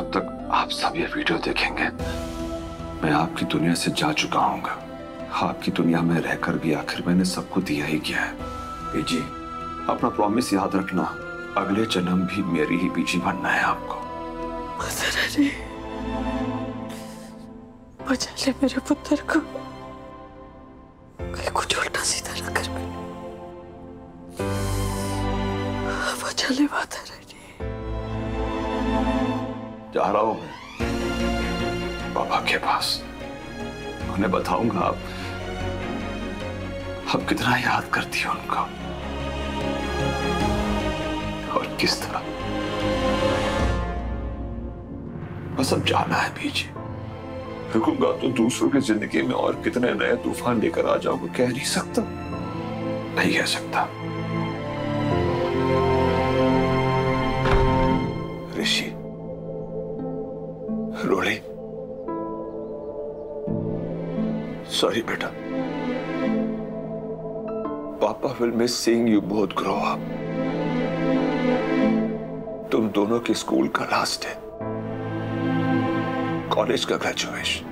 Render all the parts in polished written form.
जब तक आप सब ये वीडियो देखेंगे मैं आपकी दुनिया से जा चुका हूँगा। आपकी दुनिया में रहकर भी आखिर मैंने सबको दिया ही क्या है। बीजी, अपना प्रॉमिस याद रखना, अगले जन्म भी मेरी ही बीजी बनना है आपको। बचा ले मेरे पुत्र को, कहीं कुछ उल्टा सीधा न कर। बचा ले माता रानी। जा रहा हूं मैं पापा के पास, उन्हें बताऊंगा आप कितना याद करती हो उनको और किस तरह। बस अब जाना है बीजी, रुकूंगा तो दूसरों की जिंदगी में और कितने नए तूफान लेकर आ जाऊंगा कह नहीं सकता, नहीं कह सकता। ऋषि, रोली, सॉरी बेटा, पापा will miss seeing you both grow up. तुम दोनों की स्कूल का लास्ट डे, कॉलेज का ग्रेजुएशन,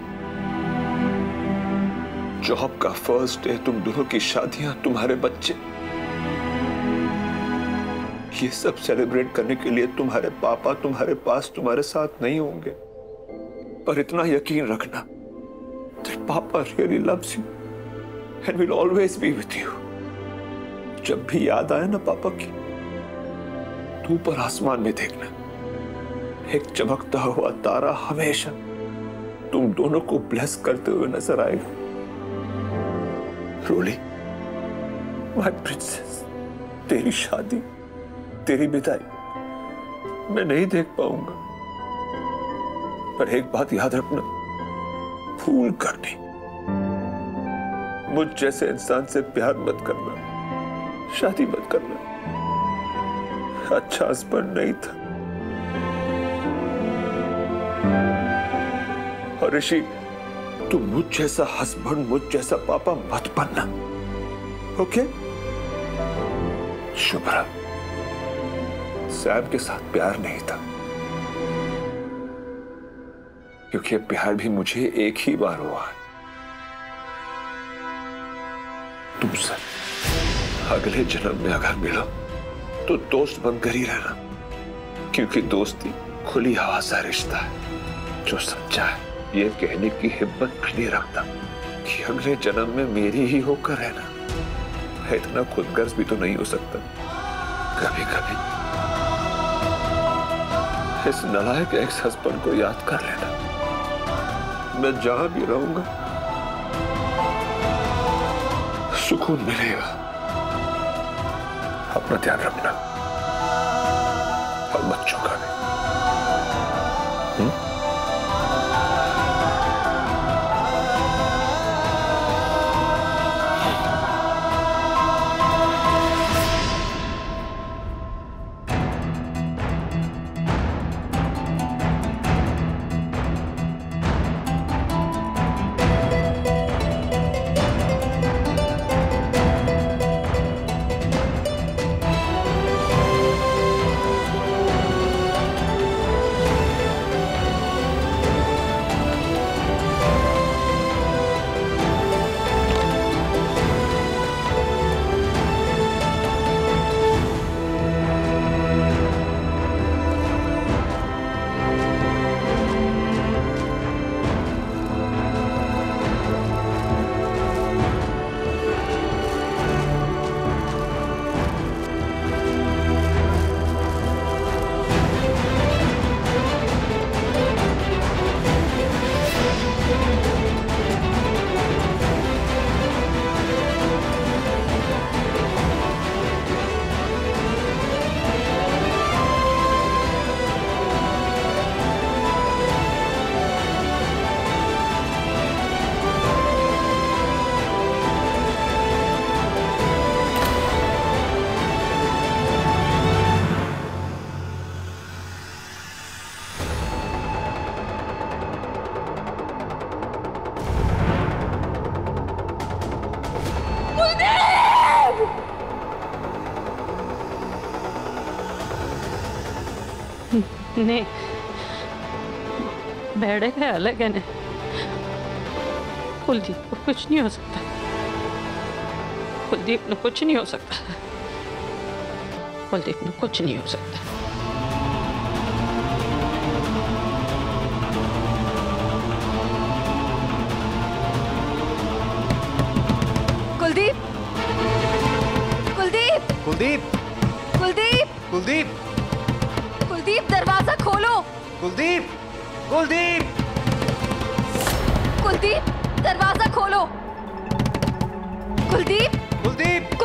जॉब का फर्स्ट डे, तुम दोनों की शादियां, तुम्हारे बच्चे, ये सब सेलिब्रेट करने के लिए तुम्हारे पापा तुम्हारे पास तुम्हारे साथ नहीं होंगे। पर इतना यकीन रखना that पापा really loves you and will always be with you। जब भी याद आए ना पापा की, तो ऊपर आसमान में देखना, एक चमकता हुआ तारा हमेशा तुम दोनों को ब्लेस करते हुए नजर आएगा। रोली, माय प्रिंसेस, तेरी शादी, तेरी विदाई मैं नहीं देख पाऊंगा, पर एक बात याद रखना, भूल कर नहीं, मुझ जैसे इंसान से प्यार मत करना, शादी मत करना। अच्छा हस्बैंड नहीं था। और ऋषि, तुम मुझ जैसा हस्बैंड, मुझ जैसा पापा मत बनना, ओके? शुभ्रा, सैम के साथ प्यार नहीं था, क्योंकि प्यार भी मुझे एक ही बार हुआ है, तुमसे। अगले जन्म में अगर मिलो तो दोस्त बनकर ही रहना, क्योंकि दोस्ती खुली हवा सा रिश्ता है जो सच्चा है। ये कहने की हिम्मत भी नहीं रखता कि अगले जन्म में मेरी ही होकर रहना। इतना खुदगर्ज भी तो नहीं हो सकता। कभी कभी इस नालायक एक्स हस्बैंड को याद कर लेना। मैं जहां भी रहूंगा सुकून मिलेगा। अपना ध्यान रखना और बच्चों का भी। नहीं, भेड़े के अलग है ने। कुलदीप को कुछ नहीं हो सकता, कुलदीप ने कुछ नहीं हो सकता, कुलदीप ने कुछ नहीं हो सकता। कुलदीप, कुलदीप, कुलदीप, कुलदीप, कुलदीप, कुलदीप, दरवाजा खोलो। कुलदीप, कुलदीप, कुलदीप, दरवाजा खोलो। कुलदीप, कुलदीप,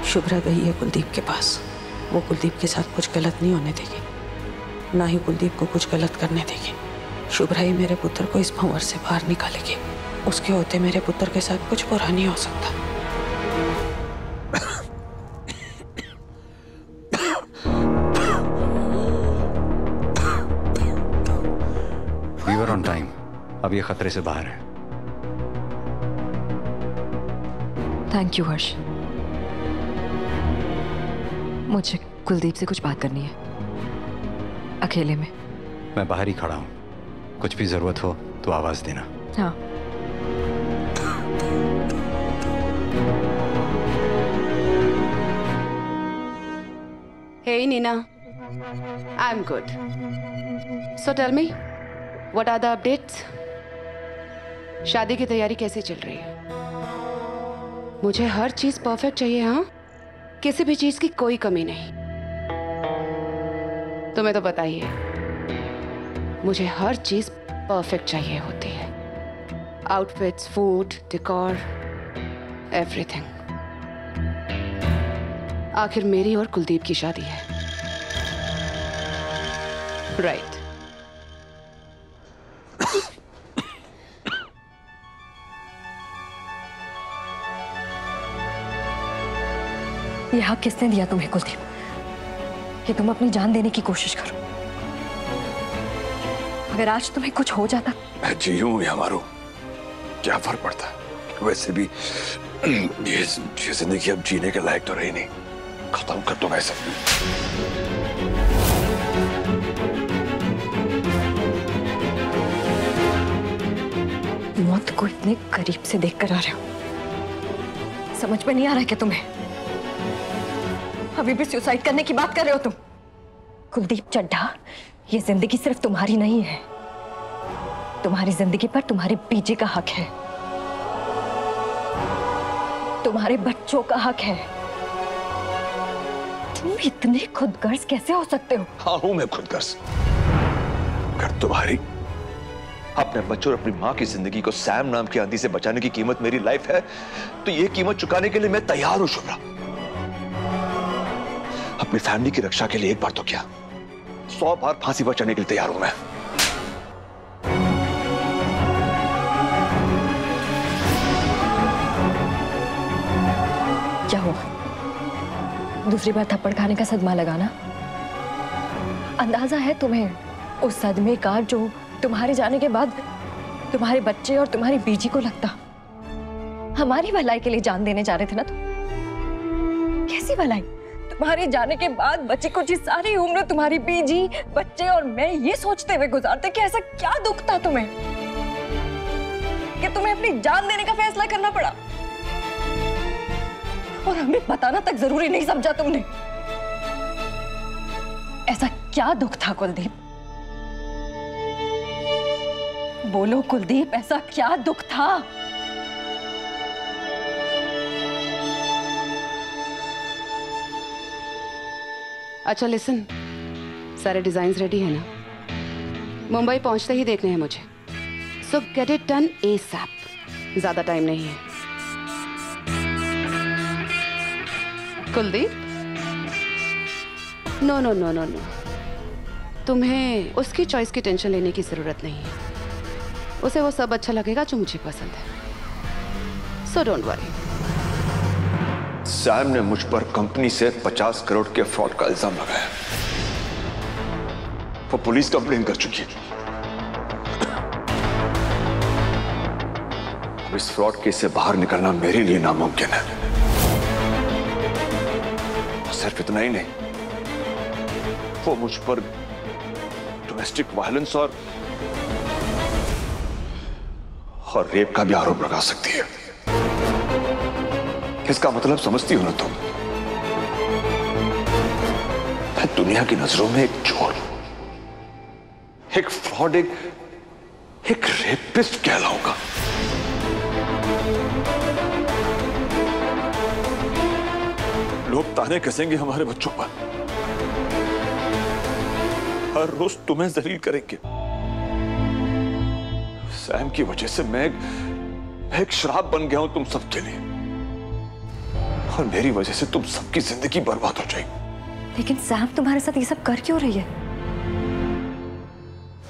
शुभ्रा गई है कुलदीप के पास। वो कुलदीप के साथ कुछ गलत नहीं होने देगी, ना ही कुलदीप को कुछ गलत करने देगी। शुभ्रा ही मेरे पुत्र को इस भंवर से बाहर निकालेगी। उसके होते मेरे पुत्र के साथ कुछ बुरा नहीं हो सकता। We were on time. अब ये खतरे से बाहर है। थैंक यू हर्ष। मुझे कुलदीप से कुछ बात करनी है, अकेले में। मैं बाहर ही खड़ा हूँ, कुछ भी जरूरत हो तो आवाज देना। हाँ। Hey Nina, I'm good. So tell me, what are the updates? शादी की तैयारी कैसी चल रही है? मुझे हर चीज परफेक्ट चाहिए, हाँ? किसी भी चीज की कोई कमी नहीं। तुम्हें तो पता ही है, मुझे हर चीज परफेक्ट चाहिए होती है। Outfits, food, decor, everything. आखिर मेरी और कुलदीप की शादी है, राइट? ये हक किसने दिया तुम्हें कुलदीप कि तुम अपनी जान देने की कोशिश करो? अगर आज तुम्हें कुछ हो जाता। मैं जीऊं या मरूं, क्या फर्क पड़ता है? वैसे भी ये जिंदगी अब जीने के लायक तो रही नहीं। खत्म कर दो वैसे। मौत को इतने करीब से देखकर आ रहे हो, समझ में नहीं आ रहा है क्या तुम्हें? अभी भी सुसाइड करने की बात कर रहे हो तुम? कुलदीप चड्ढा, ये जिंदगी सिर्फ तुम्हारी नहीं है, तुम्हारी जिंदगी पर तुम्हारे बीजे का हक है, तुम्हारे बच्चों का हक है। तुम इतने खुदगर्ज कैसे हो सकते हो? हाँ हूं मैं खुदगर्ज। अगर तुम्हारी अपने बच्चों और अपनी माँ की जिंदगी को सैम नाम की आंधी से बचाने की कीमत मेरी लाइफ है, तो ये कीमत चुकाने के लिए मैं तैयार हूं शुभ्रा। अपनी फैमिली की रक्षा के लिए एक बार तो क्या, 100 बार फांसी पर चढ़ने के लिए तैयार हूं मैं। क्या हुआ? दूसरी बार थप्पड़ खाने का सदमा लगाना? अंदाजा है तुम्हें उस सदमे का जो तुम्हारे जाने के बाद तुम्हारे बच्चे और तुम्हारी बीजी को लगता? हमारी भलाई के लिए जान देने जा रहे थे ना तुम? कैसी भलाई? तुम्हारे जाने के बाद बच्ची को सारी उम्र तुम्हारी बीजी, बच्चे और मैं ये सोचते हुए गुजारते कि ऐसा क्या दुख था तुम्हें कि तुम्हें अपनी जान देने का फैसला करना पड़ा, और हमें बताना तक जरूरी नहीं समझा तुमने। ऐसा क्या दुख था कुलदीप? बोलो कुलदीप, ऐसा क्या दुख था? अच्छा लिसन, सारे डिजाइन्स रेडी है ना? मुंबई पहुंचते ही देखने हैं मुझे, so get it done ASAP। ज्यादा टाइम नहीं है। Kuldeep, no no no no no, तुम्हें उसकी चॉइस की टेंशन लेने की जरूरत नहीं है। उसे वो सब अच्छा लगेगा जो मुझे पसंद है, सो डोंट वरी। सैम ने मुझ पर कंपनी से 50 करोड़ के फ्रॉड का इल्जाम लगाया। वो पुलिस कंप्लेन कर चुकी है। अब इस फ्रॉड केस से बाहर निकलना मेरे लिए नामुमकिन है। और सिर्फ इतना ही नहीं, वो मुझ पर डोमेस्टिक वायलेंस और रेप का भी आरोप लगा सकती है। इसका मतलब समझती हो ना तुम? मैं दुनिया की नजरों में एक चोर, एक फ्रॉड, एक रेपिस्ट कहलाऊंगा। लोग ताने कसेंगे हमारे बच्चों पर, हर रोज तुम्हें जलील करेंगे। सैम की वजह से मैं एक श्राप बन गया हूं तुम सबके लिए, और मेरी वजह से तुम सबकी जिंदगी बर्बाद हो जाएगी। लेकिन सैम तुम्हारे साथ ये सब कर क्यों रही है?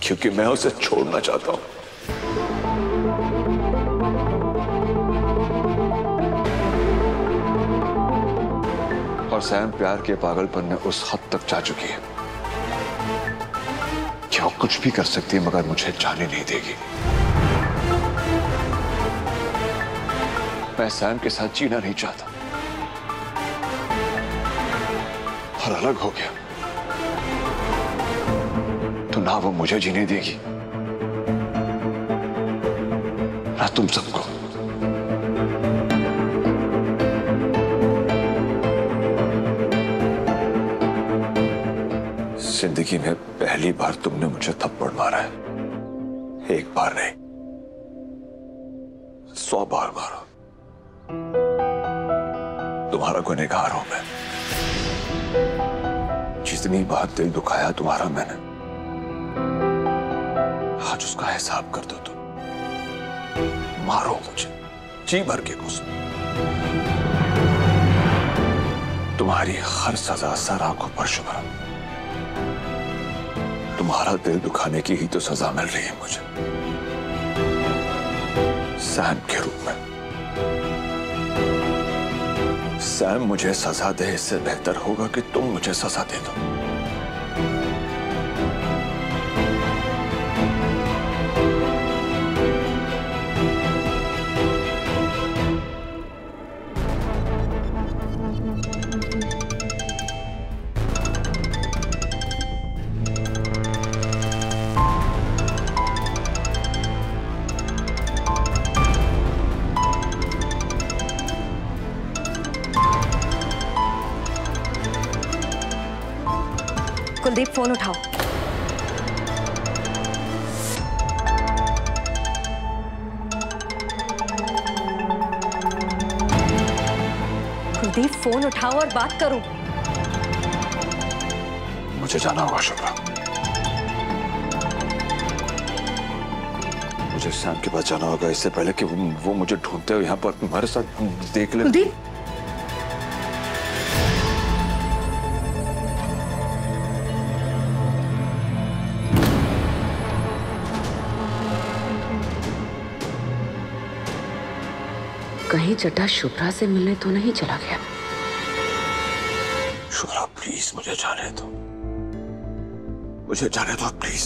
क्योंकि मैं उसे छोड़ना चाहता हूं। और सैम प्यार के पागलपन में उस हद तक जा चुकी है कि वो कुछ भी कर सकती है मगर मुझे जाने नहीं देगी। मैं सैम के साथ जीना नहीं चाहता, और अलग हो गया तो ना वो मुझे जीने देगी ना तुम सबको। जिंदगी में पहली बार तुमने मुझे थप्पड़ मारा है। एक बार नहीं, 100 बार मारा। तुम्हारा गुनहगार हूं मैं। जितनी बार दिल दुखाया तुम्हारा मैंने, आज उसका हिसाब कर दो तुम। मारो मुझे जी भर के गुस्सा। तुम्हारी हर सजा सर आंखों पर शुभ्रा। तुम्हारा दिल दुखाने की ही तो सजा मिल रही है मुझे, सैम के रूप में। सैम मुझे सजा दे, इससे बेहतर होगा कि तुम मुझे सजा दे दो। कुलदीप, फोन उठाओ। कुलदीप, फोन उठाओ और बात करो। मुझे जाना होगा शुभ्रा। मुझे सैम के पास जाना होगा इससे पहले कि वो मुझे ढूंढते हो यहाँ पर तुम्हारे साथ देख ले। कुलदीप, कहीं चड्ढा शुभ्रा से मिलने तो नहीं चला गया? शुभ्रा प्लीज मुझे जाने दो, मुझे जाने दो प्लीज।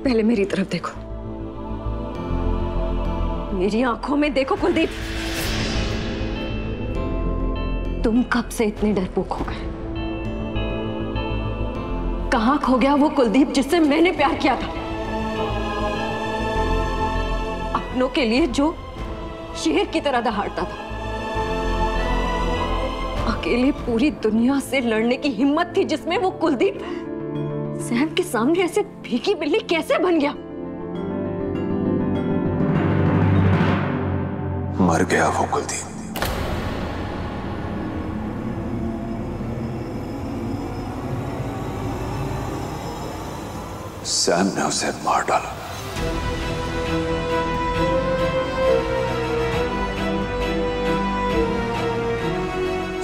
पहले मेरी तरफ देखो, मेरी आंखों में देखो। कुलदीप, तुम कब से इतने डरपोक हो गए? कहां खो गया वो कुलदीप जिससे मैंने प्यार किया था? अपनों के लिए जो शेर की तरह दहाड़ता था, अकेले पूरी दुनिया से लड़ने की हिम्मत थी जिसमें वो कुलदीप सैम के सामने ऐसे भीगी बिल्ली कैसे बन गया? मर गया वो कुलदीप। सैम ने उसे मार डाला।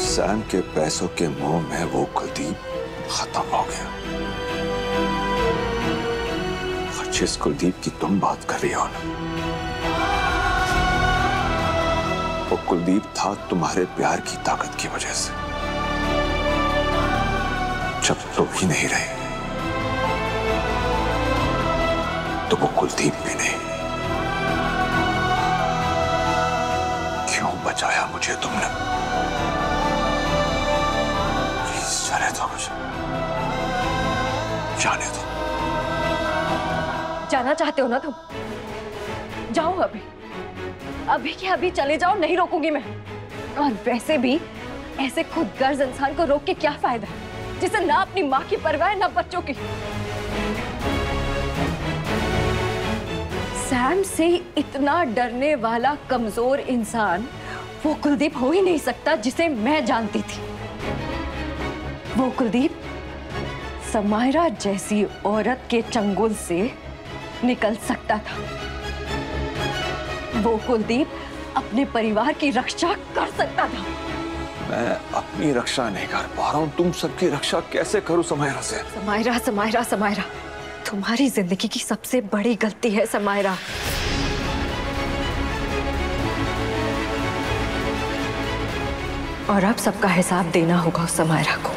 सैम के पैसों के मोह में वो कुलदीप खत्म हो गया। और जिस कुलदीप की तुम बात कर रही हो ना, वो कुलदीप था तुम्हारे प्यार की ताकत की वजह से। जब तुम ही नहीं रहे तो वो कुलदीप भी नहीं। क्यों बचाया मुझे तुमने? प्लीज जाने दो मुझे, जाने दो। जाना चाहते हो ना तुम? जाओ अभी, अभी के अभी चले जाओ, नहीं रोकूंगी मैं। और वैसे भी ऐसे खुदगर्ज इंसान को रोक के क्या फायदा है, जिसे ना अपनी माँ की परवाह है ना बच्चों की। सैम से इतना डरने वाला कमजोर इंसान वो कुलदीप हो ही नहीं सकता जिसे मैं जानती थी। वो कुलदीप समायरा जैसी औरत के चंगुल से निकल सकता था। वो कुलदीप अपने परिवार की रक्षा कर सकता था। मैं अपनी रक्षा नहीं कर पा रहा हूं, तुम सबकी रक्षा कैसे करूं समायरा से? समायरा, समायरा, समायरा, तुम्हारी जिंदगी की सबसे बड़ी गलती है समायरा। और अब सबका हिसाब देना होगा उस समायरा को।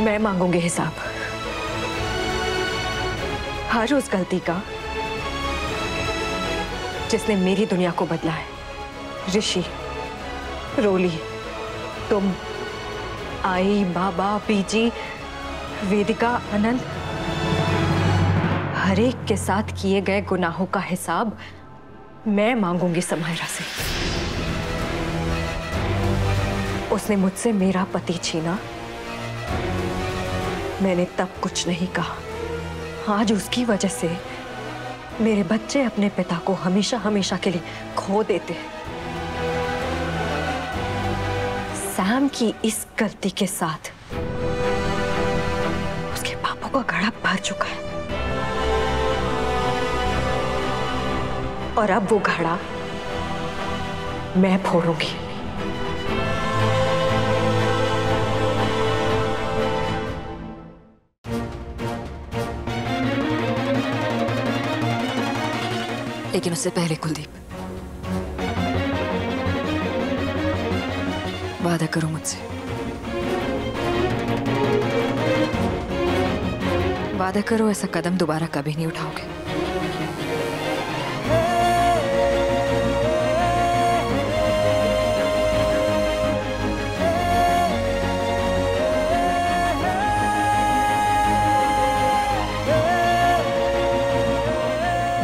मैं मांगूंगी हिसाब हर उस गलती का जिसने मेरी दुनिया को बदला है। ऋषि, रोली, तुम, आई, बाबा, बीजी, वेदिका, आनंद, हर एक के साथ किए गए गुनाहों का हिसाब मैं मांगूंगी समायरा से। उसने मुझसे मेरा पति छीना, मैंने तब कुछ नहीं कहा। आज उसकी वजह से मेरे बच्चे अपने पिता को हमेशा हमेशा के लिए खो देते हैं। सैम की इस गलती के साथ उसके पापों का घड़ा भर चुका है और अब वो घड़ा मैं फोड़ूंगी। लेकिन उससे पहले कुलदीप, वादा करो मुझसे, वादा करो ऐसा कदम दोबारा कभी नहीं उठाओगे।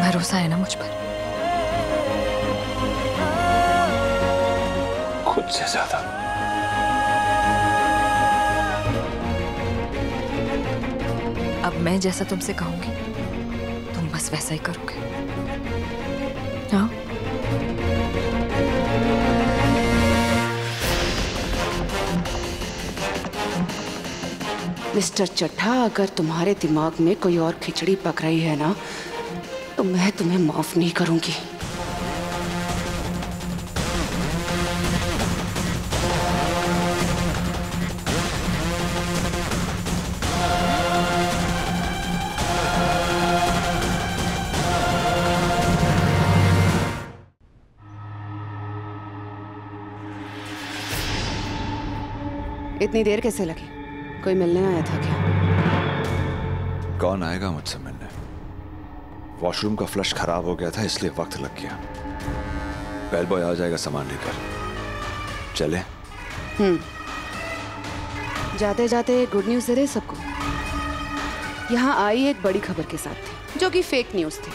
भरोसा है ना मुझ पर? खुद से ज्यादा। अब मैं जैसा तुमसे कहूंगी तुम बस वैसा ही करोगे, हाँ? मिस्टर चड्ढा, अगर तुम्हारे दिमाग में कोई और खिचड़ी पक रही है ना, तो मैं तुम्हें माफ नहीं करूंगी। इतनी देर कैसे लगी? कोई मिलने आया था क्या? कौन आएगा मुझसे मिलने? वॉशरूम का फ्लश खराब हो गया था इसलिए वक्त लग गया। बेल बॉय आ जाएगा सामान लेकर। चले? जाते जाते गुड न्यूज़ दे रहे सबको। यहाँ आई एक बड़ी खबर के साथ थी जो कि फेक न्यूज़ थी,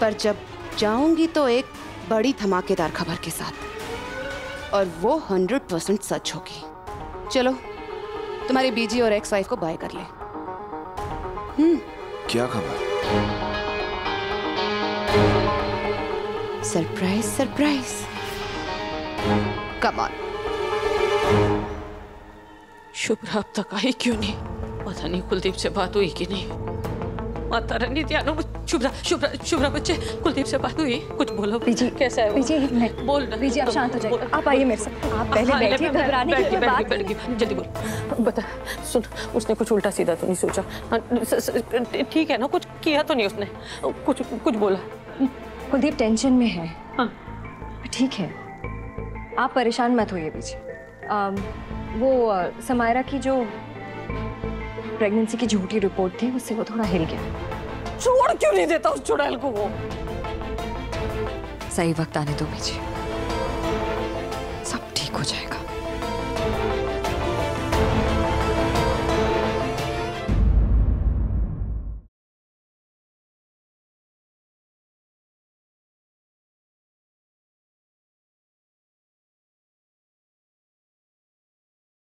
पर जब जाऊंगी तो एक बड़ी धमाकेदार खबर के साथ, और वो 100% सच होगी। चलो तुम्हारी बीजी और एक्स वाइफ को बाय कर ले। क्या खबर? Surprise surprise. Come on. Shubhra अब तक आई क्यों नहीं? पता नहीं कुलदीप से बात हुई कि नहीं। माता रानी ध्यान, शुभ्रा शुभ्रा शुभ्रा बच्चे, कुलदीप से बात हुई? कुछ बोलो बीजी, कैसा है वो? बीजी एक मिनट बोल ना। बीजी, आप शांत हो जाइए। आप आइए मेरे साथ। आप पहले बैठिए, घबराने की कोई बात नहीं। जल्दी बोल। बता, सुन, उसने कुछ उल्टा सीधा तो नहीं सोचा? ठीक है ना, कुछ किया तो नहीं उसने? कुछ बोला? कुलदीप टेंशन में है। हाँ। ठीक है, आप परेशान मत होइए बीजी। वो समायरा की जो प्रेगनेंसी की झूठी रिपोर्ट थी, उससे वो थोड़ा हिल गया। छोड़ क्यों नहीं देता उस चुड़ैल को वो? सही वक्त आने दो बीजी, सब ठीक हो जाएगा।